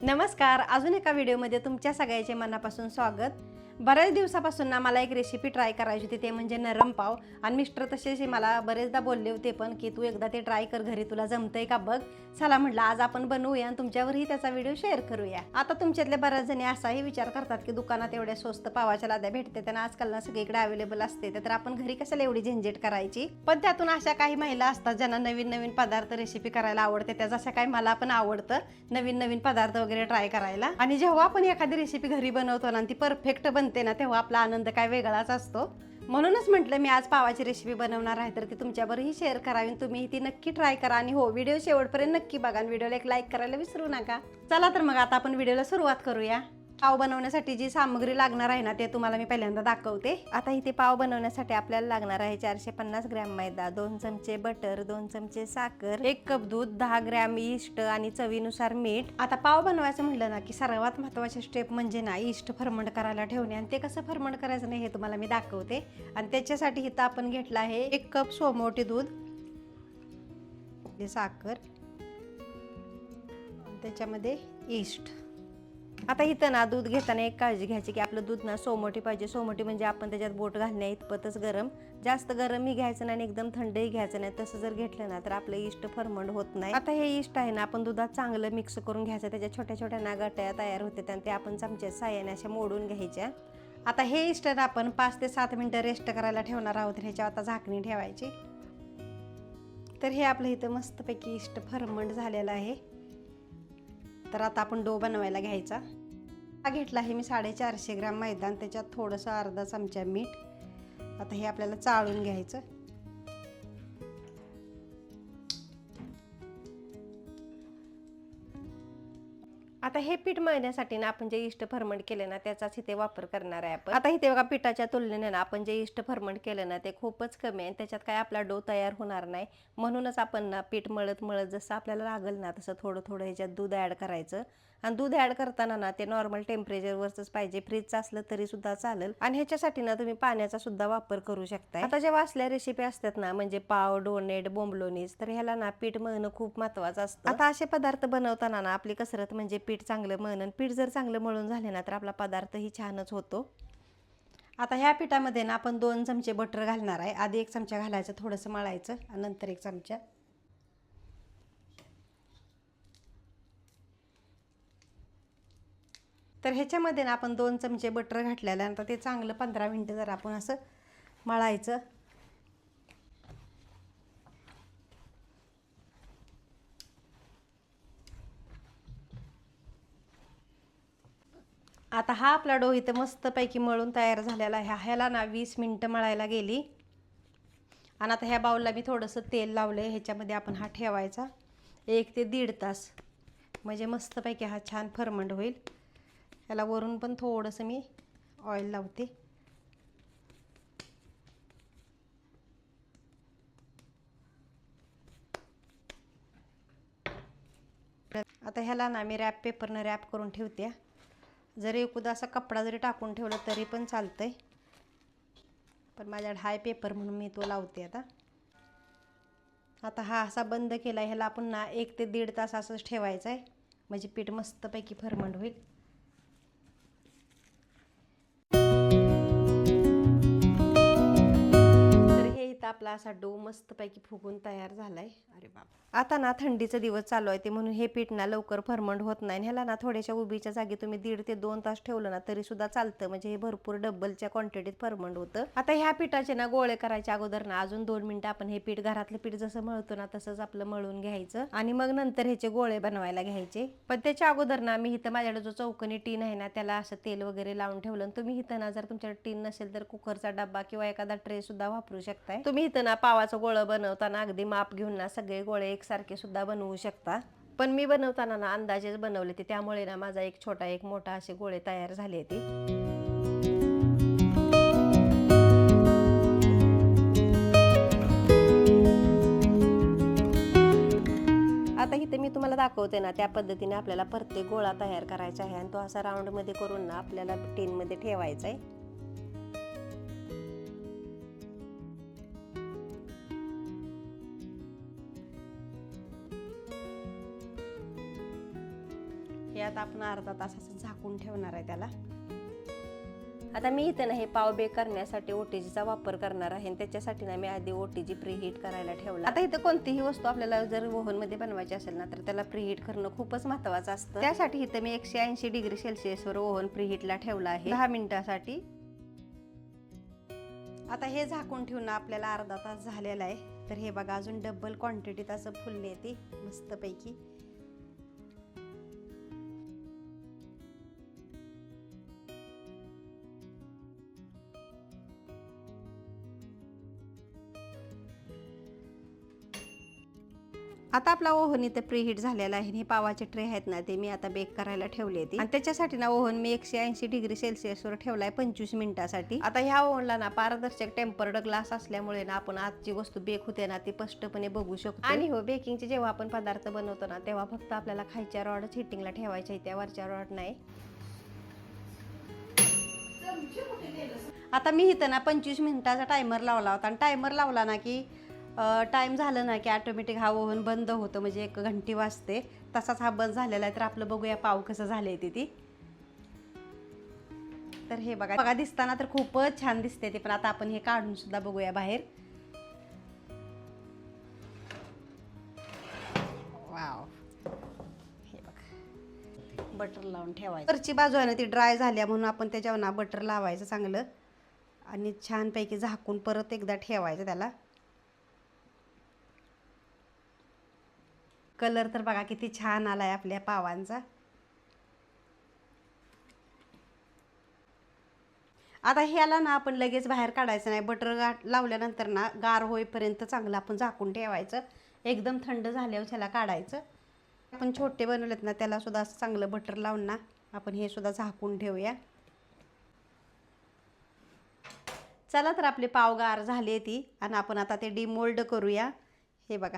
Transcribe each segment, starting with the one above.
नमस्कार. अजून एका व्हिडिओमध्ये तुमच्या सगळ्यांचे मनापासून स्वागत. बऱ्याच दिवसापासून ना मला एक रेसिपी ट्राय करायची होती, ते म्हणजे नरम पाव. आणि मिस्टर तसेच मला बरेचदा बोलले होते पण की तू एकदा ते ट्राय कर घरी, तुला जमतंय का बघ. चला म्हटलं आज आपण बनवूया आणि तुमच्यावरही त्याचा व्हिडिओ शेअर करूया. आता तुमच्यातले बऱ्याच जणी असाही विचार करतात की दुकानात एवढ्या स्वस्त पावाच्या लाद्या भेटते त्यांना आजकाल ना सगळीकडे अवेलेबल असते, तर आपण घरी कशाला एवढी झंझट करायची. पण त्यातून अशा काही महिला असतात ज्यांना नवीन नवीन पदार्थ रेसिपी करायला आवडते. त्या जसं काही मला पण आवडतं नवीन नवीन पदार्थ वगैरे ट्राय करायला. आणि जेव्हा आपण एखादी रेसिपी घरी बनवतो ना ती परफेक्ट बनते ना, तेव्हा आपला आनंद काय वेगळाच असतो. म्हणूनच म्हटलं मी आज पावाची रेसिपी बनवणार आहे, तर ती तुमच्याबरोबरही शेअर करावी. तुम्ही ती नक्की ट्राय करा आणि हो, व्हिडिओ शेवटपर्यंत नक्की बघा आणि व्हिडिओला एक लाईक करायला विसरू नका. चला तर मग आता आपण व्हिडिओला सुरुवात करूया. पाव बनवण्यासाठी जी सामग्री लागणार आहे ना ते तुम्हाला मी पहिल्यांदा दाखवते. आता इथे पाव बनवण्यासाठी आपल्याला लागणार आहे 450 ग्रॅम मैदा, 2 चमचे बटर, 2 चमचे साखर, 1 कप दूध, 10 ग्रॅम ईस्ट आणि चवीनुसार मीठ. आता पाव बनवायचं म्हटलं ना की सर्वात महत्त्वाची स्टेप म्हणजे ना ईस्ट फर्मंट करायला ठेवणे, आणि ते कसं फर्मंट करायचं नाही हे तुम्हाला मी दाखवते. आणि त्याच्यासाठी इथं आपण घेतलं आहे 1 कप सोमवती दूध, साखर, त्याच्यामध्ये ईस्ट. आता इथं ना दूध घेताना एक काळजी घ्यायची की आपलं दूध ना सोमवती पाहिजे. सोमवती म्हणजे आपण त्याच्यात बोट घालण्या इतपतच गरम, जास्त गरमही घ्यायचं नाही आणि एकदम थंडही घ्यायचं नाही. तसं जर घेतलं ना तर आपलं ईस्ट फर्मंट होत नाही. आता हे ईस्ट आहे ना आपण दुधात चांगलं मिक्स करून घ्यायचं. त्याच्या छोट्या छोट्या नागाट्या तयार होते आणि ते आपण चमच्या साह्याने अशा मोडून घ्यायच्या. आता हे ईस्ट आपण 5 ते 7 मिनिटं रेस्ट करायला ठेवणार आहोत. ह्याच्यावर आता झाकणी ठेवायची. तर हे आपलं इथं मस्तपैकी ईस्ट फर्मंट झालेलं आहे. तर आता आपण डो बनवायला घ्यायचा. हा घेतला आहे मी 450 ग्रॅम मैदा, त्याच्यात थोडंसं अर्धा चमचा मीठ. आता हे आपल्याला चाळून घ्यायचं. आता हे पीठ मळण्यासाठी ना आपण जे ईस्ट फर्मंट केले ना त्याचाच इथे वापर करणार आहे आपण. आता इथे बघा पिठाच्या तुलनेने ना आपण जे ईस्ट फर्मंट केलं ना ते खूपच कमी आहे, त्याच्यात काय आपला डो तयार होणार नाही. म्हणूनच आपण ना पीठ मळत मळत जसं आपल्याला लागेल ना तसं थोडं थोडं ह्याच्यात दूध ॲड करायचं. आणि दूध ॲड करताना ना ते नॉर्मल टेम्परेचरवरच पाहिजे, फ्रीजचं असलं तरी सुद्धा चालेल. आणि ह्याच्यासाठी ना तुम्ही पाण्याचा सुद्धा वापर करू शकता. आता जेव्हा असल्या रेसिपी असतात ना म्हणजे पाव, डोनेट, बोंबलोनीज, तर ह्याला ना पीठ मळणं खूप महत्त्वाचं असतं. आता असे पदार्थ बनवताना ना आपली कसरत म्हणजे पीठ चांगलं मळणं. पीठ जर चांगलं मळून झाले ना तर आपला पदार्थही छानच होतो. आता ह्या पिठामध्ये ना आपण 2 चमचे बटर घालणार आहे. आधी 1 चमचा घालायचं, थोडंसं मळायचं आणि नंतर 1 चमचा. तर ह्याच्यामध्ये ना आपण 2 चमचे बटर घातल्यानंतर ते चांगलं 15 मिनिटं जर आपण असं मळायचं. आता हा आपला डो इथं मस्तपैकी मळून तयार झालेला आहे. ह्याला ना 20 मिनिटं मळायला गेली. आणि आता ह्या बाउलला मी थोडंसं तेल लावलं आहे, ह्याच्यामध्ये आपण हा ठेवायचा 1 ते 1.5 तास, म्हणजे मस्तपैकी हा छान फर्मंट होईल. ह्याला वरून पण थोडंसं मी ऑइल लावते. आता ह्याला ना मी रॅप पेपरनं रॅप करून ठेवते. जरी एखादा असा कपडा जरी टाकून ठेवला तरी पण चालतंय, पण माझ्याकडे हाय पेपर म्हणून मी तो लावते. आता हा असा बंद केला. ह्याला आपण ना 1 ते 1.5 तास असंच ठेवायचं आहे, म्हणजे पीठ मस्तपैकी फर्मंट होईल. आपला असा डो मस्तपैकी फुगून तयार झालाय. अरे बाप. आता ना थंडीचा दिवस चालू आहे ते म्हणून हे पीठ ना लवकर फर्मंट होत नाही. ह्याला ना थोड्याशा उभीच्या जागी तुम्ही 1.5 ते 2 तास ठेवलं ना तरी सुद्धा चालतं, म्हणजे हे भरपूर डबलच्या क्वांटिटीत फर्मंट होतं. आता ह्या पिठाचे ना गोळे करायच्या अगोदर ना अजून 2 मिनिटं आपण हे पीठ, घरातलं पीठ जसं मळतो ना तसंच आपलं मळून घ्यायचं आणि मग नंतर ह्याचे गोळे बनवायला घ्यायचे. पण त्याच्या अगोदर ना मी इथं माझ्याकडे जो चौकोनी टीन आहे ना त्याला असं तेल वगैरे लावून ठेवलं. तुम्ही इथं ना जर तुमच्याकडे टीन नसेल तर कुकरचा डब्बा किंवा एखादा ट्रे सुद्धा वापरू शकताय. तुम्ही इथं ना पावाचं गोळं बनवताना अगदी माप घेऊन ना सगळे गोळे एकसारखे सुद्धा बनवू शकता. पण मी बनवताना ना अंदाजेच बनवले ते, त्यामुळे ना माझा एक छोटा एक मोठा असे गोळे तयार झाले ते. आता इथे मी तुम्हाला दाखवते ना त्या पद्धतीने आपल्याला प्रत्येक गोळा तयार करायचा आहे आणि तो असा राऊंड मध्ये करून ना आपल्याला टीन मध्ये ठेवायचा आहे. हे आता आता आपण अर्धा तासाचं झाकून ठेवणार आहे त्याला. आता मी इथे ना हे पाव बेक करण्यासाठी ओटीजीचा वापर करणार आहे आणि त्याच्यासाठी ना मी आधी ओटीजी प्रीहीट करायला ठेवला. आता इथं कोणतीही वस्तू आपल्याला जर ओव्हनमध्ये बनवायची असेल ना तर त्याला प्रीहीट करणं खूपच महत्त्वाचं असतं. त्यासाठी इथं मी 180 डिग्री सेल्सिअसवर ओव्हन प्रीहीटला ठेवला आहे 10 मिनिटासाठी. आता हे झाकून ठेवून आपल्याला अर्धा तास झालेला आहे. तर हे बघा अजून डबल क्वांटिटीत असं फुलले ती मस्तपैकी. आता आपला ओव्हन इथे प्रीहीट झालेला आहे. हे पावाचे ट्रे आहेत ना ते मी आता बेक करायला ठेवले होते आणि त्याच्यासाठी ना ओव्हन मी 180 डिग्री सेल्सिअसवर ठेवलाय 25 मिनिटासाठी. आता ह्या ओव्हनला ना पारदर्शक टेम्पर्ड ग्लास असल्यामुळे ना आपण आजची वस्तू बेक होते ना ती स्पष्टपणे बघू शकतो. आणि हो, बेकिंगचे जेव्हा आपण पदार्थ बनवतो ना तेव्हा फक्त आपल्याला खायच्या रॉडच हिटिंगला ठेवायच्या, त्या वरच्या रॉड नाही. आता मी इथं ना 25 मिनिटाचा टायमर लावला होता आणि टायमर लावला ना की टाईम झालं ना की ऑटोमॅटिक हा ओव्हन बंद होतं, म्हणजे 1 घंटी वाजते. तसाच हा बंद झालेला आहे. तर आपलं बघूया पाव कसं झालंय ती. तर हे बघा दिसताना तर खूपच छान दिसते ते, पण आता आपण हे काढून सुद्धा बघूया बाहेर. वाव, हे बघा बटर लावून ठेवायचं. वरची बाजू आहे ना ती ड्राय झाल्या म्हणून आपण त्याच्यावर ना बटर लावायचं चांगलं आणि छानपैकी झाकून परत एकदा ठेवायचं त्याला. कलर तर बघा किती छान आलाय आपल्या पावांचा. आता ह्याला ना आपण लगेच बाहेर काढायचं नाही. बटर लावल्यानंतर ना गार होईपर्यंत चांगलं आपण झाकून ठेवायचं. एकदम थंड झाल्यावर ह्याला काढायचं. आपण छोटे बनवलेत ना त्याला सुद्धा असं चांगलं बटर लावून ना आपण हे सुद्धा झाकून ठेवूया. चला तर आपले पाव गार झाले ती आणि आपण आता ते डिमोल्ड करूया. हे बघा.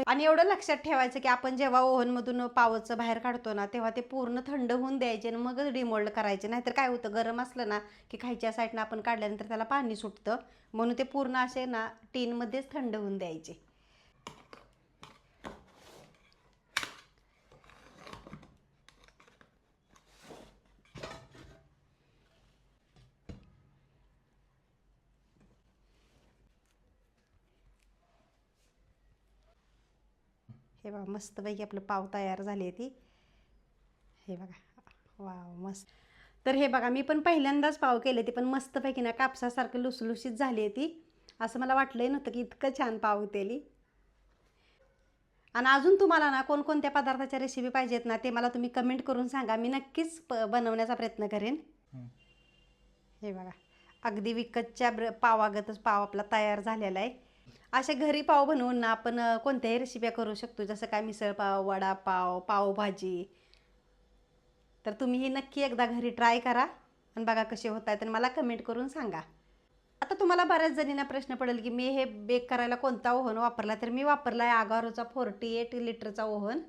आणि एवढं लक्षात ठेवायचं की आपण जेव्हा ओव्हनमधून पावचं बाहेर काढतो ना तेव्हा ते पूर्ण थंड होऊन द्यायचे आणि मगच डिमोल्ड करायचे. नाहीतर काय होतं, गरम असलं ना की खायच्या साईडनं आपण काढल्यानंतर त्याला पाणी सुटतं. म्हणून ते पूर्ण असे ना टीनमध्येच थंड होऊन द्यायचे. हे बघा मस्तपैकी आपलं पाव तयार झाली ती. हे बघा, वाव मस्त. तर हे बघा मी पण पहिल्यांदाच पाव केले ती, पण मस्तपैकी ना कापसासारखं लुसलुशीत झाली ती. असं मला वाटलंही नव्हतं की इतकं छान पाव होतेली. आणि अजून तुम्हाला ना कोणकोणत्या पदार्थाच्या रेसिपी पाहिजेत ना ते मला तुम्ही कमेंट करून सांगा. मी नक्कीच बनवण्याचा प्रयत्न करेन. हे बघा अगदी विकतच्या पावागतच पाव आपला तयार झालेला आहे. अशा घरी पाव बनवून ना आपण कोणत्याही रेसिप्या करू शकतो, जसं काय मिसळपाव, वडापाव, पावभाजी. तर तुम्ही ही नक्की एकदा घरी ट्राय करा आणि बघा कसे होत आहेत आणि मला कमेंट करून सांगा. आता तुम्हाला बऱ्याच जणींना प्रश्न पडेल की मी हे बेक करायला कोणता ओव्हन वापरला. तर मी वापरला आहे आगारोचा 48 लिटरचा ओव्हन.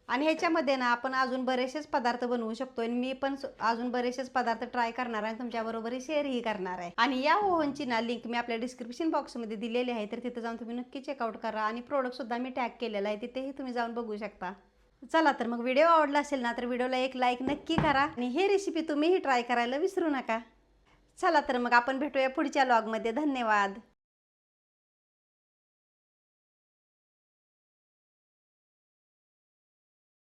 आणि ह्याच्यामध्ये ना आपण अजून बरेचसेच पदार्थ बनवू शकतो आणि मी पण अजून बरेचसेच पदार्थ ट्राय करणार आहे, तुमच्याबरोबर शेअरही करणार आहे. आणि या ओव्हनची ना लिंक मी आपल्या डिस्क्रिप्शन बॉक्समध्ये दिलेली आहे, तर तिथे जाऊन तुम्ही नक्की चेकआउट करा. आणि प्रोडक्टसुद्धा मी टॅग केलेला आहे, तिथेही तुम्ही जाऊन बघू शकता. चला तर मग व्हिडिओ आवडला असेल ना तर व्हिडिओला एक लाईक नक्की करा आणि ही रेसिपी तुम्हीही ट्राय करायला विसरू नका. चला तर मग आपण भेटूया पुढच्या व्लॉगमध्ये. धन्यवाद.